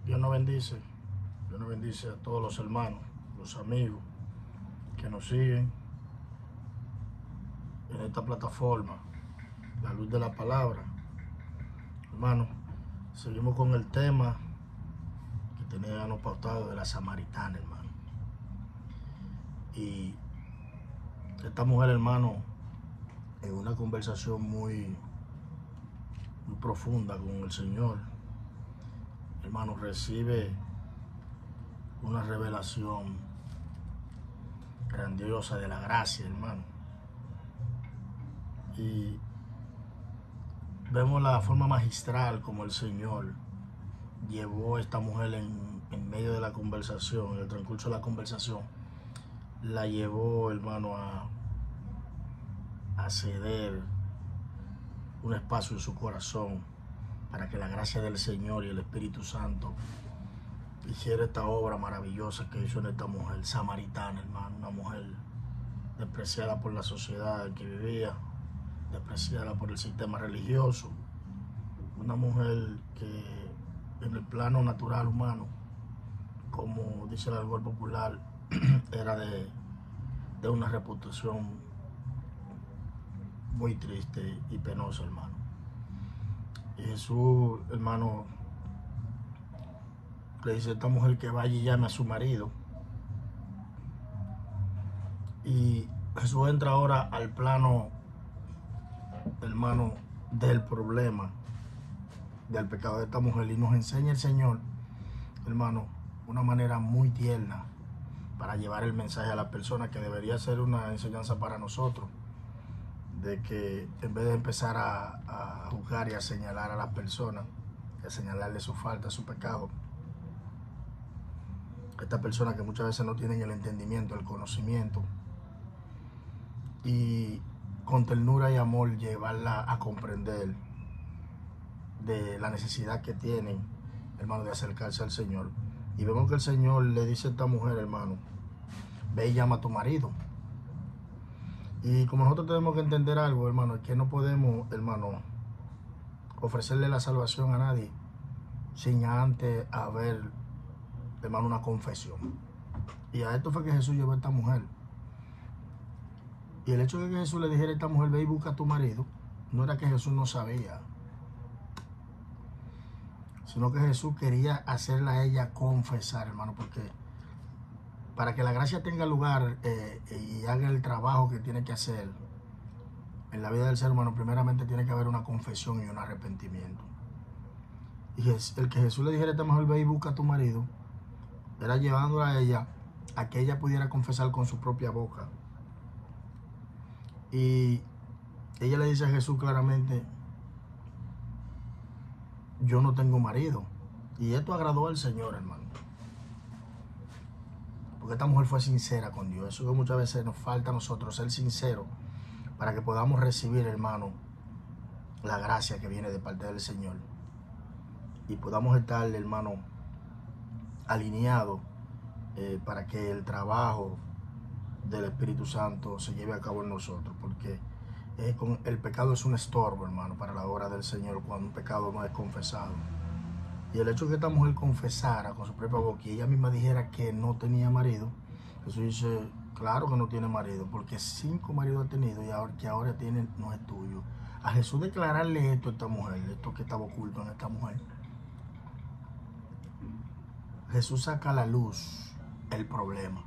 Dios nos bendice. Dios nos bendice a todos los hermanos, los amigos que nos siguen en esta plataforma, La Luz de la Palabra. Hermano, seguimos con el tema que teníamos pautado de la samaritana, hermano. Y esta mujer, hermano, en una conversación muy profunda con el Señor, hermano, recibe una revelación grandiosa de la gracia, hermano. Y vemos la forma magistral como el Señor llevó a esta mujer en medio de la conversación, en el transcurso de la conversación, la llevó, hermano, a ceder un espacio en su corazón para que la gracia del Señor y el Espíritu Santo hiciera esta obra maravillosa que hizo en esta mujer samaritana, hermano. Una mujer despreciada por la sociedad en que vivía, despreciada por el sistema religioso, una mujer que en el plano natural humano, como dice el argot popular, era de una reputación muy triste y penosa, hermano. Y Jesús, hermano, le dice a esta mujer que vaya y llame a su marido. Y Jesús entra ahora al plano, hermano, del problema, del pecado de esta mujer, y nos enseña el Señor, hermano, una manera muy tierna para llevar el mensaje a la persona, que debería ser una enseñanza para nosotros, de que en vez de empezar a juzgar y a señalar a las personas, a señalarle su falta, su pecado, estas personas que muchas veces no tienen el entendimiento, el conocimiento, y con ternura y amor llevarla a comprender de la necesidad que tienen, hermano, de acercarse al Señor. Y vemos que el Señor le dice a esta mujer, hermano, ve y llama a tu marido. Y como nosotros tenemos que entender algo, hermano, es que no podemos, hermano, ofrecerle la salvación a nadie sin antes haber, hermano, una confesión. Y a esto fue que Jesús llevó a esta mujer. Y el hecho de que Jesús le dijera a esta mujer, ve y busca a tu marido, no era que Jesús no sabía, sino que Jesús quería hacerla a ella confesar, hermano, porque para que la gracia tenga lugar y haga el trabajo que tiene que hacer en la vida del ser humano, primeramente tiene que haber una confesión y un arrepentimiento. Y el que Jesús le dijera a esta mujer, ve y busca a tu marido, era llevándola a ella a que ella pudiera confesar con su propia boca. Y ella le dice a Jesús claramente, yo no tengo marido. Y esto agradó al Señor, hermano, porque esta mujer fue sincera con Dios. Eso que muchas veces nos falta a nosotros, ser sinceros, para que podamos recibir, hermano, la gracia que viene de parte del Señor, y podamos estar, hermano, alineados para que el trabajo del Espíritu Santo se lleve a cabo en nosotros, porque el pecado es un estorbo, hermano, para la obra del Señor cuando un pecado no es confesado. Y el hecho de que esta mujer confesara con su propia boca y ella misma dijera que no tenía marido, Jesús dice, claro que no tiene marido, porque 5 maridos ha tenido y ahora que ahora tiene no es tuyo. A Jesús declararle esto a esta mujer, esto que estaba oculto en esta mujer, Jesús saca a la luz el problema.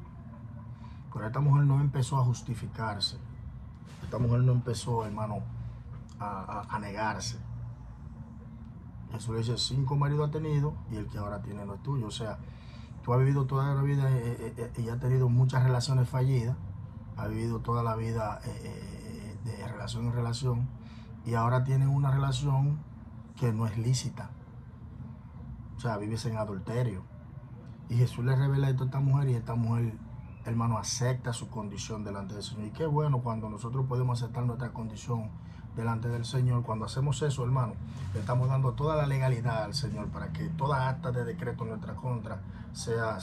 Pero esta mujer no empezó a justificarse. Esta mujer no empezó, hermano, a negarse. Jesús le dice, 5 maridos ha tenido y el que ahora tiene no es tuyo. O sea, tú has vivido toda la vida y has tenido muchas relaciones fallidas. Has vivido toda la vida de relación en relación. Y ahora tienes una relación que no es lícita. O sea, vives en adulterio. Y Jesús le revela esto a esta mujer y esta mujer, hermano, acepta su condición delante del Señor. Y qué bueno cuando nosotros podemos aceptar nuestra condición delante del Señor. Cuando hacemos eso, hermano, le estamos dando toda la legalidad al Señor para que toda acta de decreto en nuestra contra sea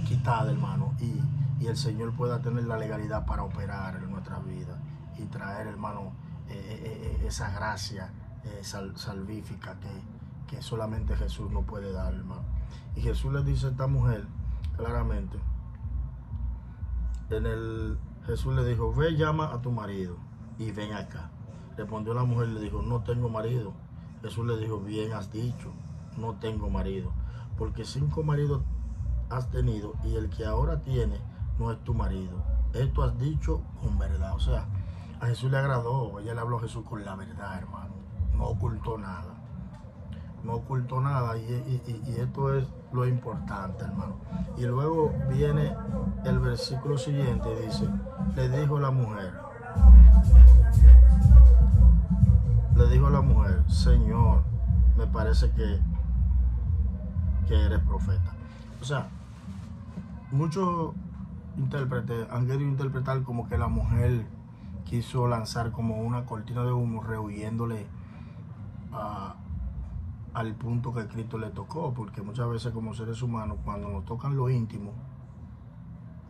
quitada, hermano, y el Señor pueda tener la legalidad para operar en nuestra vida y traer, hermano, esa gracia salvífica que solamente Jesús no puede dar, hermano. Y Jesús le dice a esta mujer claramente, Jesús le dijo, ve, llama a tu marido y ven acá. Respondió la mujer y le dijo, no tengo marido. Jesús le dijo, bien has dicho, no tengo marido, porque 5 maridos has tenido y el que ahora tiene no es tu marido. Esto has dicho con verdad. O sea, a Jesús le agradó, ella le habló a Jesús con la verdad, hermano. No ocultó nada. No ocultó nada y esto es lo importante, hermano. Y luego viene el versículo siguiente y dice, le dijo la mujer, Señor, me parece que eres profeta. O sea, muchos intérpretes han querido interpretar como que la mujer quiso lanzar como una cortina de humo rehuyéndole al punto que Cristo le tocó, porque muchas veces como seres humanos, cuando nos tocan lo íntimo,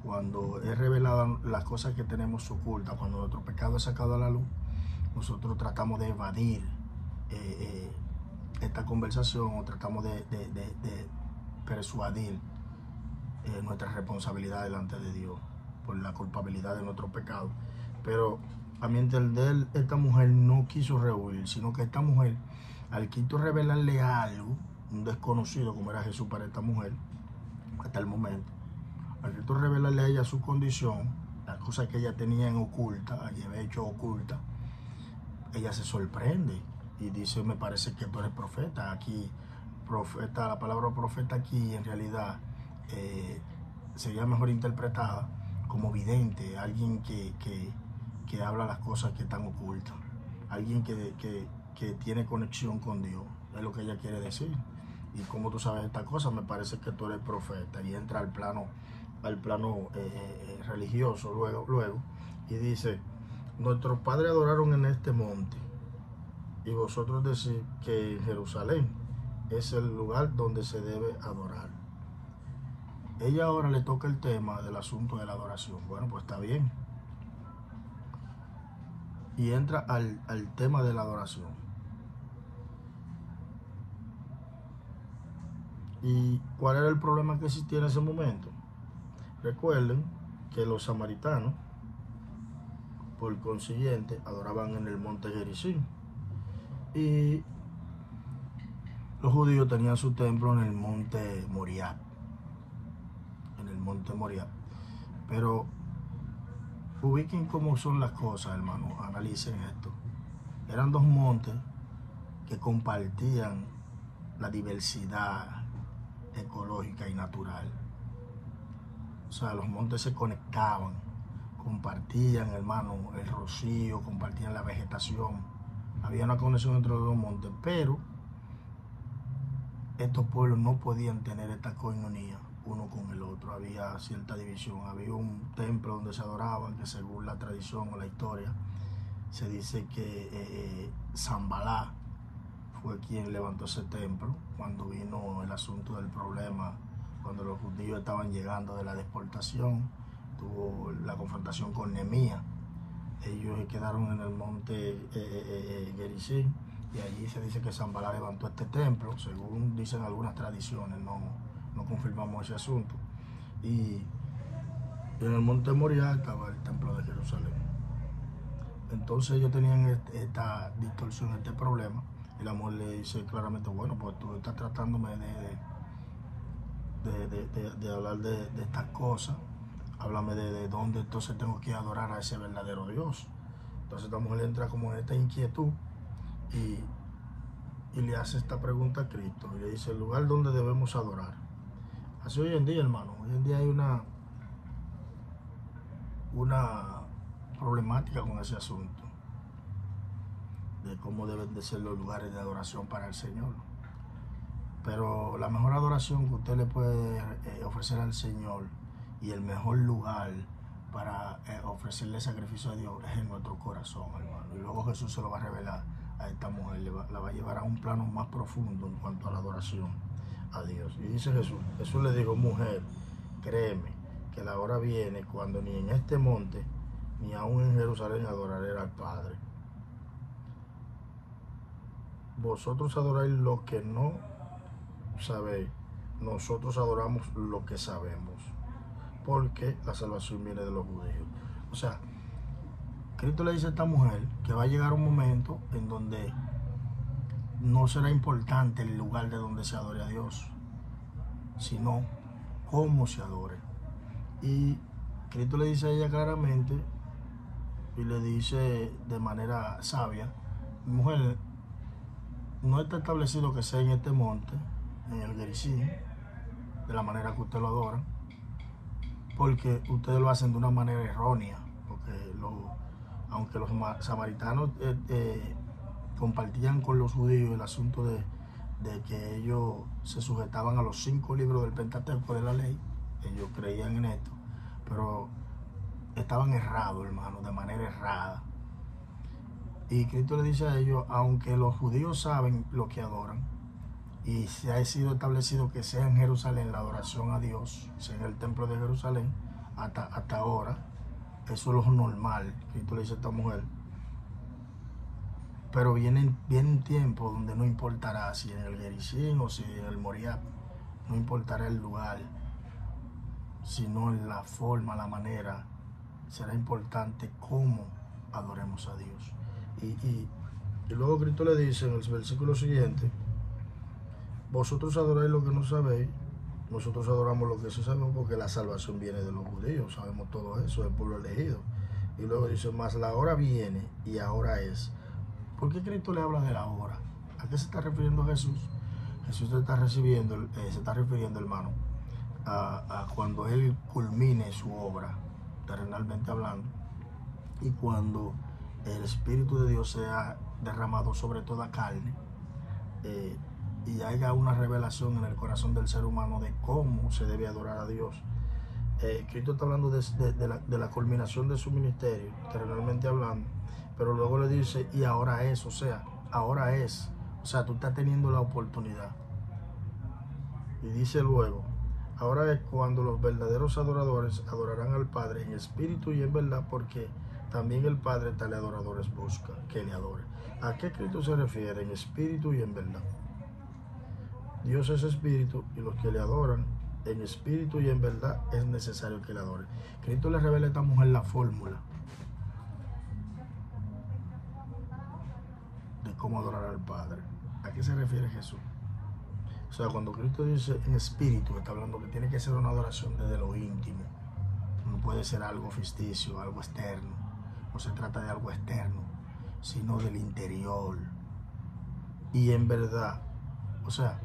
cuando es revelada las cosas que tenemos ocultas, cuando nuestro pecado es sacado a la luz, nosotros tratamos de evadir esta conversación o tratamos de persuadir nuestra responsabilidad delante de Dios por la culpabilidad de nuestro pecado. Pero a mi entender, esta mujer no quiso rehuir, sino que esta mujer, al quiso revelarle algo, un desconocido como era Jesús para esta mujer, hasta el momento, al quiso revelarle a ella su condición, las cosas que ella tenía en oculta, ella había hecho oculta, ella se sorprende y dice, me parece que tú eres profeta. Aquí, profeta, la palabra profeta aquí en realidad sería mejor interpretada como vidente, alguien que habla las cosas que están ocultas, alguien que tiene conexión con Dios, es lo que ella quiere decir. Y como tú sabes esta cosa, me parece que tú eres profeta, y entra al plano religioso luego y dice, nuestros padres adoraron en este monte y vosotros decís que en Jerusalén es el lugar donde se debe adorar. Ella ahora le toca el tema del asunto de la adoración. Bueno, pues está bien. Y entra al tema de la adoración. ¿Y cuál era el problema que existía en ese momento? Recuerden que los samaritanos, por consiguiente, adoraban en el monte Gerizim. Y los judíos tenían su templo en el monte Moriah. Pero ubiquen cómo son las cosas, hermano, analicen esto. Eran 2 montes que compartían la diversidad ecológica y natural. O sea, los montes se conectaban, compartían, hermano, el rocío, compartían la vegetación. Había una conexión entre los 2 montes, pero estos pueblos no podían tener esta coinonía uno con el otro. Había cierta división. Había un templo donde se adoraban, que según la tradición o la historia se dice que Zambalá fue quien levantó ese templo cuando vino el asunto del problema, cuando los judíos estaban llegando de la deportación. Tuvo la confrontación con Nehemías. Ellos quedaron en el monte Gerizim y allí se dice que Zambalá levantó este templo, según dicen algunas tradiciones. No confirmamos ese asunto. Y en el monte Moriah estaba el templo de Jerusalén. Entonces ellos tenían esta distorsión, este problema, y la mujer le dice claramente, bueno, pues tú estás tratándome de hablar de estas cosas, háblame de dónde entonces tengo que adorar a ese verdadero Dios. Entonces la mujer entra como en esta inquietud y le hace esta pregunta a Cristo y le dice, el lugar donde debemos adorar. Así hoy en día, hermano, hoy en día hay una problemática con ese asunto de cómo deben de ser los lugares de adoración para el Señor. Pero la mejor adoración que usted le puede ofrecer al Señor y el mejor lugar para ofrecerle sacrificio a Dios es en nuestro corazón, hermano. Y luego Jesús se lo va a revelar a esta mujer, la va a llevar a un plano más profundo en cuanto a la adoración a Dios. Y dice Jesús le dijo, mujer, créeme que la hora viene cuando ni en este monte ni aún en Jerusalén adoraré al Padre. vosotros adoráis lo que no sabéis, nosotros adoramos lo que sabemos, porque la salvación viene de los judíos. O sea, Cristo le dice a esta mujer que va a llegar un momento en donde no será importante el lugar de donde se adore a Dios, sino cómo se adore. Y Cristo le dice a ella claramente, y le dice de manera sabia: mujer, no está establecido que sea en este monte, en el Gerizim, de la manera que usted lo adora, porque ustedes lo hacen de una manera errónea, porque aunque los samaritanos compartían con los judíos el asunto de que ellos se sujetaban a los 5 libros del Pentateuco de la ley, ellos creían en esto, pero estaban errados, hermano, de manera errada. Y Cristo le dice a ellos, aunque los judíos saben lo que adoran, y se ha sido establecido que sea en Jerusalén la adoración a Dios, sea en el templo de Jerusalén, hasta ahora, eso es lo normal. Cristo le dice a esta mujer, pero viene un tiempo donde no importará si en el Gerizim o si en el Moriah, no importará el lugar, sino la forma, la manera. Será importante cómo adoremos a Dios. Y luego Cristo le dice en el versículo siguiente, vosotros adoráis lo que no sabéis, nosotros adoramos lo que sí sabemos, porque la salvación viene de los judíos, sabemos todo eso, del pueblo elegido. Y luego dice, mas la hora viene y ahora es. ¿Por qué Cristo le habla de la hora? ¿A qué se está refiriendo Jesús? Jesús se está refiriendo, hermano, a cuando Él culmine su obra, terrenalmente hablando, y cuando el Espíritu de Dios sea derramado sobre toda carne, y haya una revelación en el corazón del ser humano de cómo se debe adorar a Dios. Cristo está hablando de la culminación de su ministerio, terrenalmente hablando, pero luego le dice, y ahora es, o sea, ahora es, o sea, tú estás teniendo la oportunidad. Y dice luego, ahora es cuando los verdaderos adoradores adorarán al Padre en espíritu y en verdad, porque también el Padre tales adoradores busca que le adore. ¿A qué Cristo se refiere? En espíritu y en verdad. Dios es espíritu, y los que le adoran en espíritu y en verdad es necesario que le adoren. Cristo le revela a esta mujer la fórmula de cómo adorar al Padre. ¿A qué se refiere Jesús? O sea, cuando Cristo dice en espíritu, está hablando que tiene que ser una adoración desde lo íntimo. No puede ser algo ficticio, algo externo. No se trata de algo externo, sino del interior. Y en verdad, o sea,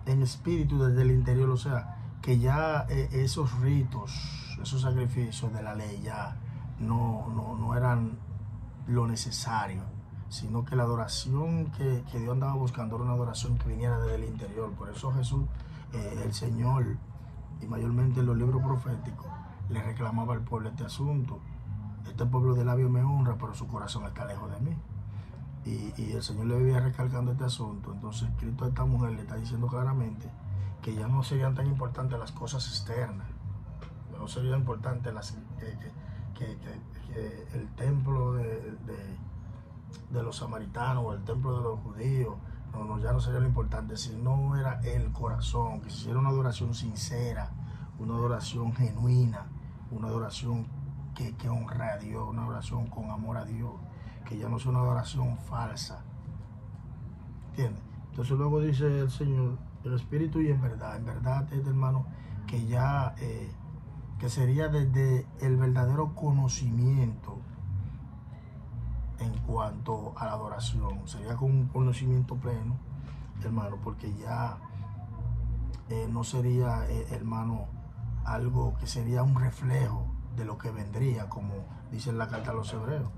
en espíritu desde el interior, o sea, que ya esos ritos, esos sacrificios de la ley ya no eran lo necesario, sino que la adoración que Dios andaba buscando era una adoración que viniera desde el interior. Por eso Jesús, el Señor, y mayormente en los libros proféticos, le reclamaba al pueblo este asunto. Este pueblo de labios me honra, pero su corazón está lejos de mí. Y el Señor le vivía recalcando este asunto. Entonces Cristo a esta mujer le está diciendo claramente que ya no serían tan importantes las cosas externas, no serían importantes que el templo de los samaritanos o el templo de los judíos, ya no sería lo importante, sino era el corazón, que se hiciera una adoración sincera, una adoración genuina, una adoración que honra a Dios, una adoración con amor a Dios, que ya no sea una adoración falsa. ¿Entiendes? Entonces luego dice el Señor, el espíritu y en verdad, hermano, que ya que sería desde el verdadero conocimiento en cuanto a la adoración, sería con un conocimiento pleno, hermano, porque ya no sería, hermano, algo que sería un reflejo de lo que vendría, como dice en la carta a los hebreos,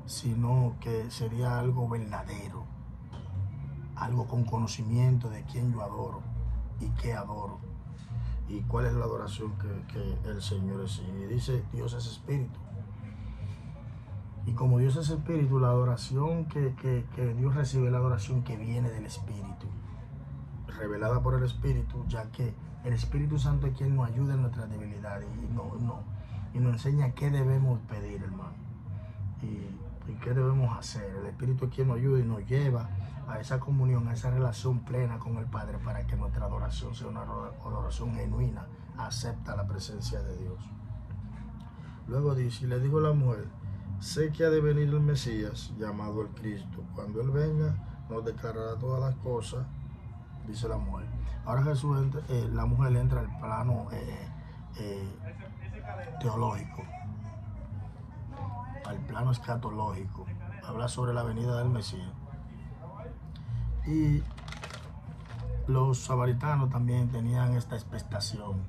sino que sería algo verdadero, algo con conocimiento de quién yo adoro y qué adoro y cuál es la adoración que el Señor exige. Y dice, Dios es espíritu. Y como Dios es espíritu, la adoración que Dios recibe es la adoración que viene del Espíritu, revelada por el Espíritu, ya que el Espíritu Santo es quien nos ayuda en nuestras debilidades y nos enseña qué debemos pedir, hermano. ¿Y qué debemos hacer? El Espíritu es quien nos ayuda y nos lleva a esa comunión, a esa relación plena con el Padre, para que nuestra adoración sea una adoración genuina, acepta la presencia de Dios. Luego dice, y le dijo la mujer, sé que ha de venir el Mesías, llamado el Cristo. Cuando Él venga, nos declarará todas las cosas, dice la mujer. Ahora Jesús la mujer entra al plano teológico, al plano escatológico. Habla sobre la venida del Mesías. Y los samaritanos también tenían esta expectación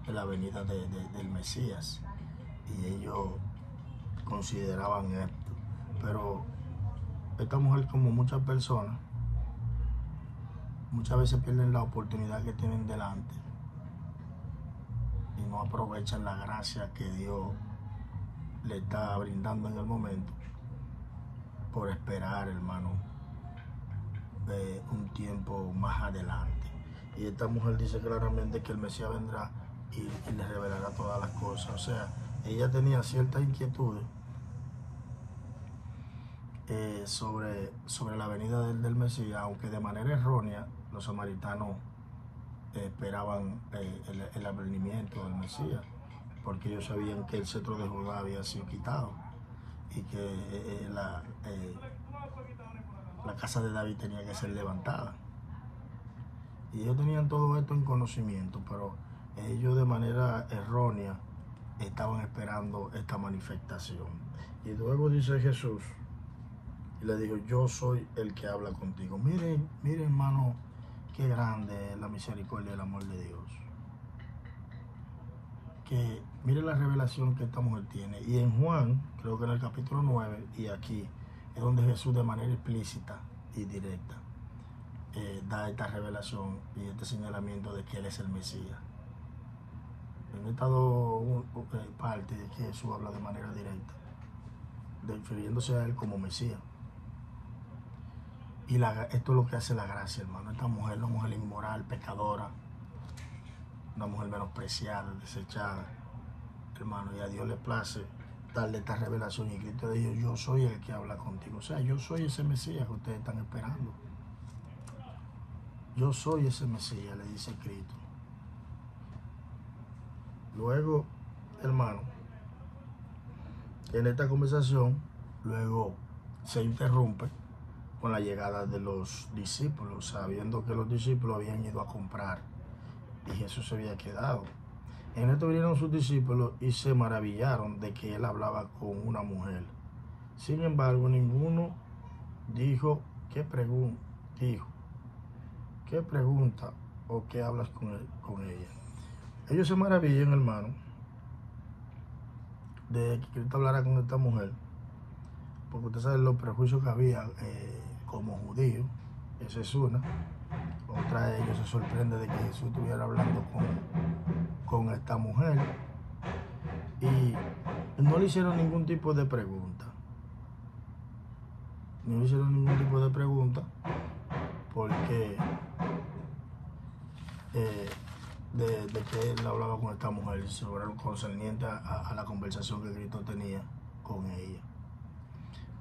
de la venida del Mesías. Y ellos consideraban esto. Pero esta mujer, como muchas personas, muchas veces pierden la oportunidad que tienen delante y no aprovechan la gracia que Dios le está brindando en el momento por esperar, hermano, un tiempo más adelante. Y esta mujer dice claramente que el Mesías vendrá y le revelará todas las cosas. O sea, ella tenía ciertas inquietudes sobre la venida del Mesías, aunque de manera errónea los samaritanos esperaban el advenimiento del Mesías, porque ellos sabían que el cetro de Judá había sido quitado y que la casa de David tenía que ser levantada. Y ellos tenían todo esto en conocimiento, pero ellos de manera errónea estaban esperando esta manifestación. Y luego dice Jesús, y le digo, yo soy el que habla contigo. Miren, hermano, qué grande es la misericordia y el amor de Dios. Que mire la revelación que esta mujer tiene. Y en Juan, creo que en el capítulo 9, y aquí, es donde Jesús de manera explícita y directa da esta revelación y este señalamiento de que Él es el Mesías. En esta parte de que Jesús habla de manera directa, refiriéndose a Él como Mesías. Y esto es lo que hace la gracia, hermano. Esta mujer, una mujer inmoral, pecadora, una mujer menospreciada, desechada, hermano, y a Dios le place darle esta revelación. Y Cristo le dijo, yo soy el que habla contigo. O sea, yo soy ese Mesías que ustedes están esperando. Yo soy ese Mesías, le dice Cristo. Luego, hermano, en esta conversación, luego se interrumpe con la llegada de los discípulos, sabiendo que los discípulos habían ido a comprar y Jesús se había quedado. En esto vinieron sus discípulos y se maravillaron de que Él hablaba con una mujer. Sin embargo, ninguno dijo, ¿qué pregunta o qué hablas con ella? Ellos se maravillan, hermano, de que Cristo hablara con esta mujer, porque usted sabe los prejuicios que había como judío. Esa es una. Otra de ellos se sorprende de que Jesús estuviera hablando con esta mujer y no le hicieron ningún tipo de pregunta. No le hicieron ningún tipo de pregunta porque de que Él hablaba con esta mujer sobre lo concerniente a la conversación que Cristo tenía con ella.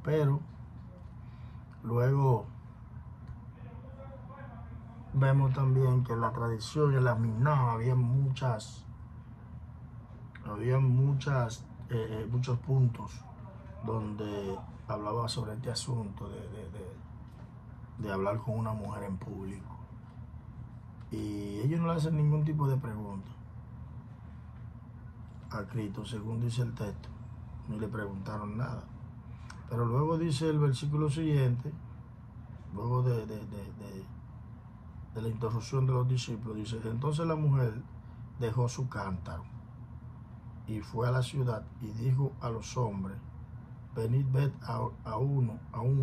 Pero luego vemos también que en la tradición y en las Mishnah había muchos puntos donde hablaba sobre este asunto de hablar con una mujer en público. Y ellos no le hacen ningún tipo de pregunta a Cristo, según dice el texto. Ni le preguntaron nada. Pero luego dice el versículo siguiente, luego de la interrupción de los discípulos, dice, entonces la mujer dejó su cántaro y fue a la ciudad y dijo a los hombres, venid, ved a un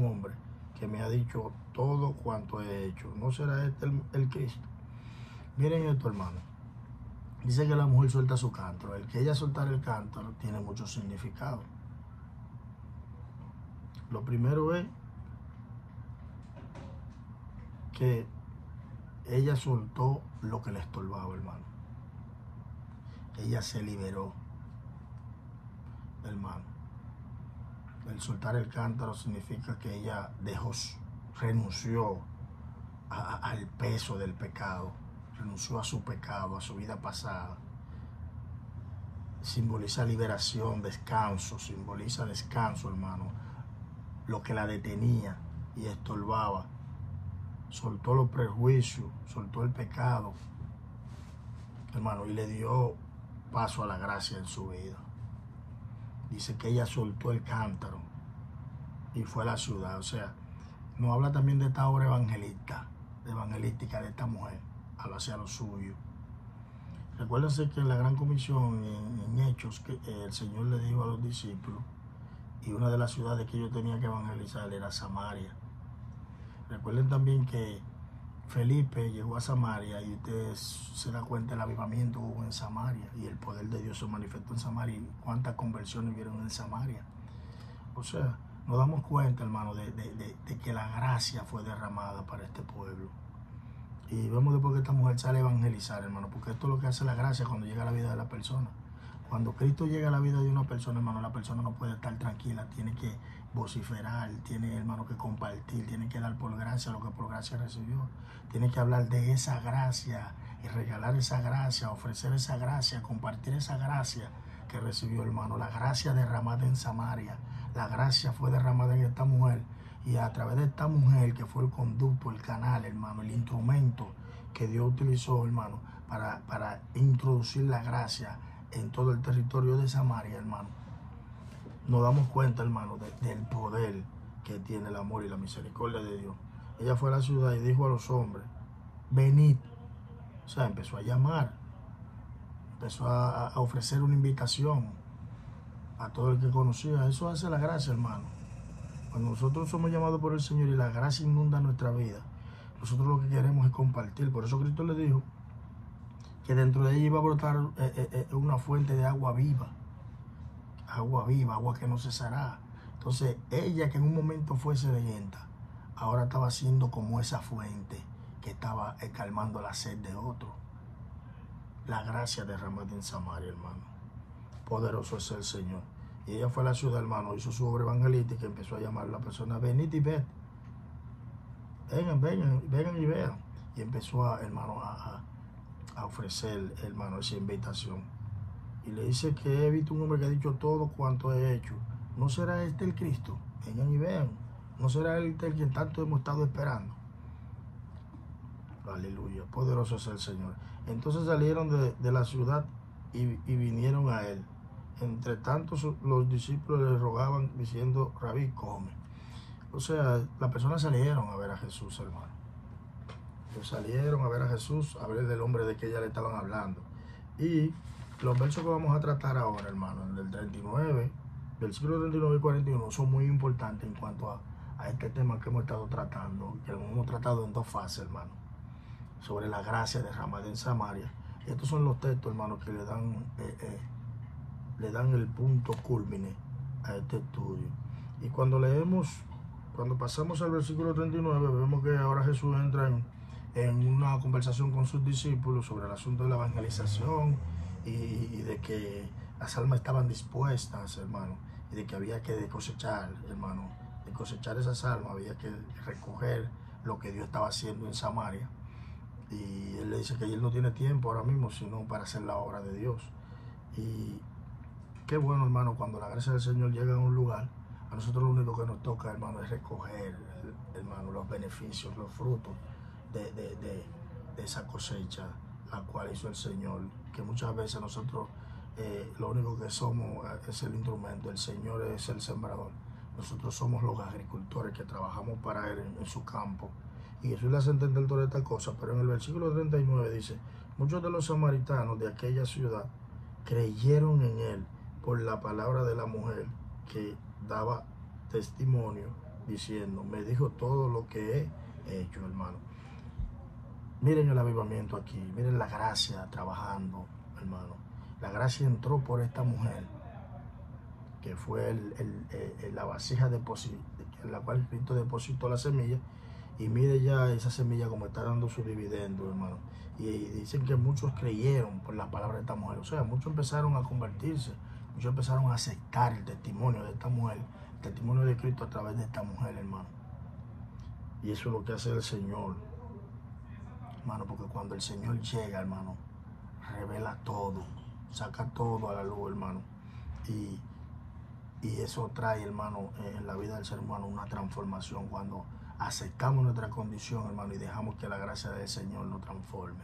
hombre que me ha dicho todo cuanto he hecho. ¿No será este el Cristo? Miren esto, hermano. Dice que la mujer suelta su cántaro. El que ella soltara el cántaro tiene mucho significado. Lo primero es que ella soltó lo que le estorbaba, hermano. Ella se liberó, hermano. El soltar el cántaro significa que ella renunció al peso del pecado, renunció a su pecado, a su vida pasada. Simboliza liberación, descanso, simboliza descanso, hermano. Lo que la detenía y estorbaba. Soltó los prejuicios, soltó el pecado, hermano, y le dio paso a la gracia en su vida. Dice que ella soltó el cántaro y fue a la ciudad. O sea, nos habla también de esta obra evangelística de esta mujer, hacia lo suyo. Recuérdense que en la Gran Comisión, en Hechos, que el Señor le dijo a los discípulos, y una de las ciudades que ellos tenían que evangelizar era Samaria. Recuerden también que Felipe llegó a Samaria y ustedes se dan cuenta del avivamiento hubo en Samaria y el poder de Dios se manifestó en Samaria y cuántas conversiones vieron en Samaria. O sea, nos damos cuenta, hermano, de que la gracia fue derramada para este pueblo. Y vemos después que esta mujer sale a evangelizar, hermano, porque esto es lo que hace la gracia cuando llega a la vida de la persona. Cuando Cristo llega a la vida de una persona, hermano, la persona no puede estar tranquila, tiene que vociferar, tiene, hermano, que compartir, tiene que dar por gracia lo que por gracia recibió. Tiene que hablar de esa gracia y regalar esa gracia, ofrecer esa gracia, compartir esa gracia que recibió, hermano. La gracia derramada en Samaria, la gracia fue derramada en esta mujer. Y a través de esta mujer, que fue el conducto, el canal, hermano, el instrumento que Dios utilizó, hermano, para introducir la gracia en todo el territorio de Samaria, hermano, nos damos cuenta, hermano, del poder que tiene el amor y la misericordia de Dios. Ella fue a la ciudad y dijo a los hombres, venid. O sea, empezó a llamar, empezó a ofrecer una invitación a todo el que conocía. Eso hace la gracia, hermano. Cuando nosotros somos llamados por el Señor y la gracia inunda nuestra vida, nosotros lo que queremos es compartir. Por eso Cristo le dijo que dentro de ella iba a brotar una fuente de agua viva, agua que no cesará. Entonces ella, que en un momento fue sedienta, ahora estaba siendo como esa fuente que estaba calmando la sed de otro. La gracia derramada en Samaria, hermano. Poderoso es el Señor. Y ella fue a la ciudad, hermano, hizo su obra evangelística y empezó a llamar a la persona, venid y ved. Vengan y vean. Y empezó, hermano, a ofrecer, hermano, esa invitación. Y le dice que he visto un hombre que ha dicho todo cuanto he hecho. ¿No será este el Cristo? Vengan y vean. ¿No será este el quien tanto hemos estado esperando? Aleluya, poderoso es el Señor. Entonces salieron de la ciudad y vinieron a él. Entre tanto, los discípulos le rogaban diciendo, Rabí, come. O sea, las personas salieron a ver a Jesús, hermano. Ellos salieron a ver a Jesús, a ver del hombre de que ella le estaban hablando. Y los versos que vamos a tratar ahora, hermano, del 39, versículos 39 y 41, son muy importantes en cuanto a este tema que hemos estado tratando, que hemos tratado en dos fases, hermano, sobre la gracia derramada en Samaria. Y estos son los textos, hermano, que le dan el punto culmine a este estudio. Y cuando pasamos al versículo 39, vemos que ahora Jesús entra en una conversación con sus discípulos sobre el asunto de la evangelización y de que las almas estaban dispuestas, hermano, y de que había que cosechar, hermano, de cosechar esas almas, había que recoger lo que Dios estaba haciendo en Samaria. Y él le dice que él no tiene tiempo ahora mismo, sino para hacer la obra de Dios. Y qué bueno, hermano, cuando la gracia del Señor llega a un lugar, a nosotros lo único que nos toca, hermano, es recoger, hermano, los beneficios, los frutos de esa cosecha, la cual hizo el Señor, que muchas veces nosotros lo único que somos es el instrumento, el Señor es el sembrador, nosotros somos los agricultores que trabajamos para Él en su campo. Y Jesús le hace entender toda esta cosa, pero en el versículo 39 dice, muchos de los samaritanos de aquella ciudad creyeron en Él por la palabra de la mujer que daba testimonio, diciendo, me dijo todo lo que he hecho, hermano. Miren el avivamiento aquí, miren la gracia trabajando, hermano. La gracia entró por esta mujer, que fue la vasija en la cual Cristo depositó la semilla. Y mire ya esa semilla como está dando su dividendo, hermano. Y dicen que muchos creyeron por la palabra de esta mujer. O sea, muchos empezaron a convertirse, muchos empezaron a aceptar el testimonio de esta mujer El testimonio de Cristo a través de esta mujer, hermano. Y eso es lo que hace el Señor, hermano, porque cuando el Señor llega, hermano, revela todo, saca todo a la luz, hermano. Y eso trae, hermano, en la vida del ser humano una transformación cuando aceptamos nuestra condición, hermano, y dejamos que la gracia del Señor nos transforme.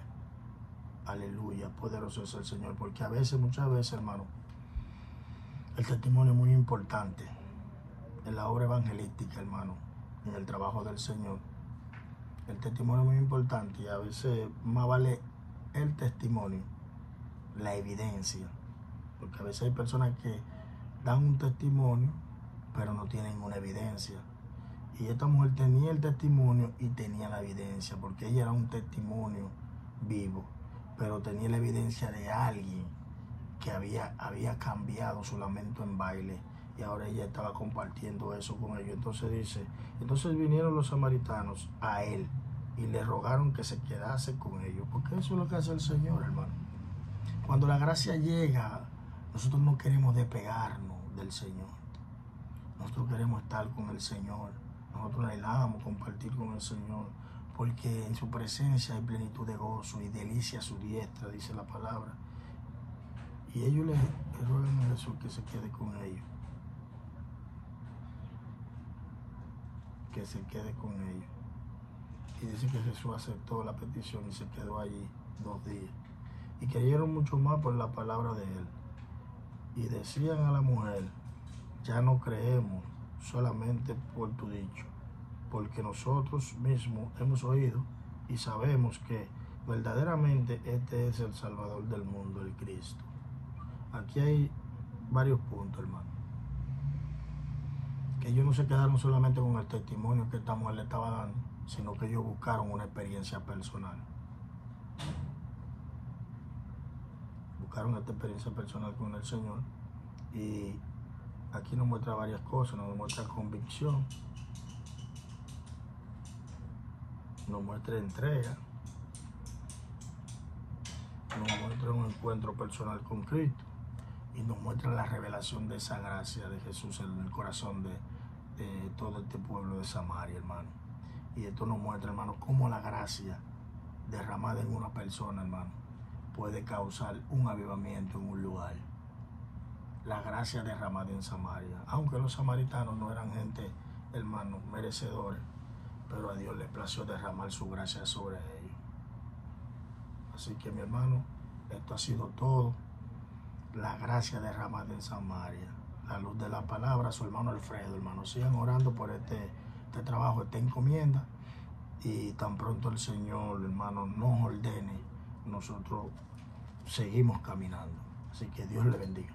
Aleluya, poderoso es el Señor, porque a veces, muchas veces, hermano, el testimonio es muy importante en la obra evangelística, hermano, en el trabajo del Señor. El testimonio es muy importante y a veces más vale el testimonio, la evidencia, porque a veces hay personas que dan un testimonio, pero no tienen una evidencia. Y esta mujer tenía el testimonio y tenía la evidencia, porque ella era un testimonio vivo, pero tenía la evidencia de alguien que había cambiado su lamento en baile, y ahora ella estaba compartiendo eso con ellos. Entonces dice, entonces vinieron los samaritanos a él y le rogaron que se quedase con ellos, porque eso es lo que hace el Señor, hermano. Cuando la gracia llega, nosotros no queremos despegarnos del Señor. Nosotros queremos estar con el Señor. Nosotros anhelamos compartir con el Señor, porque en su presencia hay plenitud de gozo y delicia a su diestra, dice la palabra. Y ellos le ruegan a Jesús que se quede con ellos. Que se quede con ellos. Y dice que Jesús aceptó la petición y se quedó allí 2 días. Y creyeron mucho más por la palabra de él. Y decían a la mujer, ya no creemos solamente por tu dicho, porque nosotros mismos hemos oído y sabemos que verdaderamente este es el Salvador del mundo, el Cristo. Aquí hay varios puntos, hermano. Que ellos no se quedaron solamente con el testimonio que esta mujer le estaba dando, sino que ellos buscaron una experiencia personal. Buscaron esta experiencia personal con el Señor. Y aquí nos muestra varias cosas. Nos muestra convicción, nos muestra entrega, nos muestra un encuentro personal con Cristo y nos muestra la revelación de esa gracia de Jesús en el corazón de todo este pueblo de Samaria, hermano. Y esto nos muestra, hermano, cómo la gracia derramada en una persona, hermano, puede causar un avivamiento en un lugar. La gracia derramada en Samaria, aunque los samaritanos no eran gente, hermano, merecedores, pero a Dios le plació derramar su gracia sobre ellos. Así que, mi hermano, esto ha sido todo. La gracia derramada en Samaria, la luz de la palabra. Su hermano Alfredo, hermano, sigan orando por este trabajo, esta encomienda, y tan pronto el Señor, hermano, nos ordene, nosotros seguimos caminando. Así que Dios le bendiga.